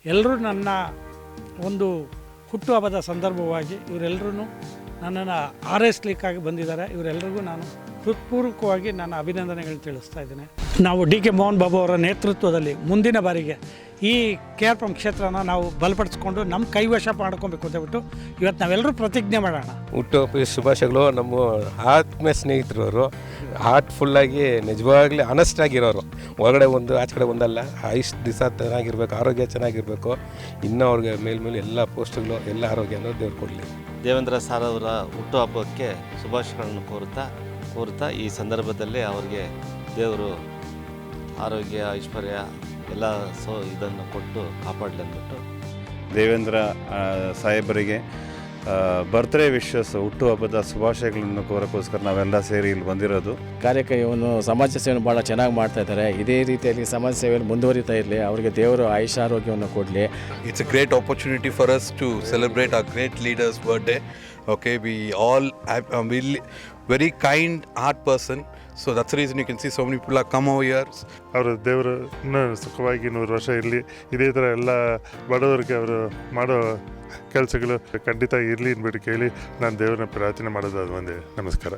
ಎಲ್ಲರೂ ನನ್ನ ಒಂದು ಹುಟ್ಟುಹಬ್ಬದ ಸಂದರ್ಭವಾಗಿ ಇವರೆಲ್ಲರೂ ನನ್ನನ್ನು ಹಾರೈಸಲಿಕ್ಕಾಗಿ ಬಂದಿದ್ದಾರೆ. ಇವರೆಲ್ಲರಿಗೂ ನಾನು ಹೃತ್ಪೂರ್ವಕವಾಗಿ ನನ್ನ ಅಭಿನಂದನೆಗಳು ತಿಳಿಸ್ತಾ ಇದ್ದೇನೆ. ನಾವು ಡಿ ಕೆ ಮೋಹನ್ ಬಾಬು ಅವರ ನೇತೃತ್ವದಲ್ಲಿ ಮುಂದಿನ ಬಾರಿಗೆ ಈ KR ಕ್ಷೇತ್ರನ ನಾವು ಬಲಪಡಿಸ್ಕೊಂಡು ನಮ್ಮ ಕೈವಶ ಮಾಡ್ಕೊಬೇಕು ಅಂತ ಬಿಟ್ಟು ಇವತ್ತು ನಾವೆಲ್ಲರೂ ಪ್ರತಿಜ್ಞೆ ಮಾಡೋಣ. ಹುಟ್ಟುಹಬ್ಬದ ಶುಭಾಶಯಗಳು. ನಮ್ಮ ಆತ್ಮೀಯ ಸ್ನೇಹಿತರು ಅವರು ಹಾರ್ಟ್ಫುಲ್ಲಾಗಿ ನಿಜವಾಗ್ಲೂ ಆನೆಸ್ಟ್ ಆಗಿರೋರು. ಒಳಗಡೆ ಒಂದು ಆಚೆ ಕಡೆ ಒಂದಲ್ಲ, ಇಷ್ಟು ದಿವಸ ಚೆನ್ನಾಗಿರ್ಬೇಕು, ಆರೋಗ್ಯ ಚೆನ್ನಾಗಿರಬೇಕು. ಇನ್ನೂ ಅವ್ರಿಗೆ ಮೇಲ್ಮೇಲೆ ಎಲ್ಲ ಪೋಸ್ಟ್ಗಳು ಎಲ್ಲ ಆರೋಗ್ಯನೂ ದೇವ್ರು ಕೊಡಲಿ. ದೇವೇಂದ್ರ ಸಾರ್ ಅವರ ಹುಟ್ಟುಹಬ್ಬಕ್ಕೆ ಶುಭಾಶಯಗಳನ್ನು ಕೋರುತ್ತಾ ಈ ಸಂದರ್ಭದಲ್ಲಿ ಅವರಿಗೆ ದೇವರು ಆರೋಗ್ಯ ಐಶ್ವರ್ಯ ಎಲ್ಲ ಇದನ್ನು ಕೊಟ್ಟು ಕಾಪಾಡಲಿ ಅಂದ್ಬಿಟ್ಟು ದೇವೇಂದ್ರ ಸಾಹೇಬರಿಗೆ ಬರ್ತ್ಡೇ ವಿಶಸ್ ಹುಟ್ಟುಹಬ್ಬದ ಶುಭಾಶಯಗಳನ್ನು ಕೋರಕ್ಕೋಸ್ಕರ ನಾವೆಲ್ಲ ಸೇರಿ ಇಲ್ಲಿ ಬಂದಿರೋದು. ಕಾರ್ಯಕ್ರಮವನ್ನು ಸಮಾಜ ಸೇವೆಯನ್ನು ಭಾಳ ಚೆನ್ನಾಗಿ ಮಾಡ್ತಾ ಇದ್ದಾರೆ. ಇದೇ ರೀತಿಯಲ್ಲಿ ಸಮಾಜ ಸೇವೆಯನ್ನು ಮುಂದುವರಿತಾ ಇರಲಿ. ಅವರಿಗೆ ದೇವರು ಆಯುಷ ಆರೋಗ್ಯವನ್ನು ಕೊಡಲಿ. It's a great opportunity for us to celebrate our great leader's birthday. Okay, we all have very kind heart person. So that's the reason you can see so many people have come over here. ಅವರು ದೇವರು ಇನ್ನೂ ಸುಖವಾಗಿ 100 ವರ್ಷ ಇರಲಿ. ಇದೇ ಥರ ಎಲ್ಲ ಬಡವರಿಗೆ ಅವರು ಮಾಡೋ ಕೆಲಸಗಳು ಖಂಡಿತ ಇರಲಿ ಅಂದ್ಬಿಟ್ಟು ಕೇಳಿ ನಾನು ದೇವ್ರನ್ನ ಪ್ರಾರ್ಥನೆ ಮಾಡೋದು ಅದು ಒಂದೇ. ನಮಸ್ಕಾರ.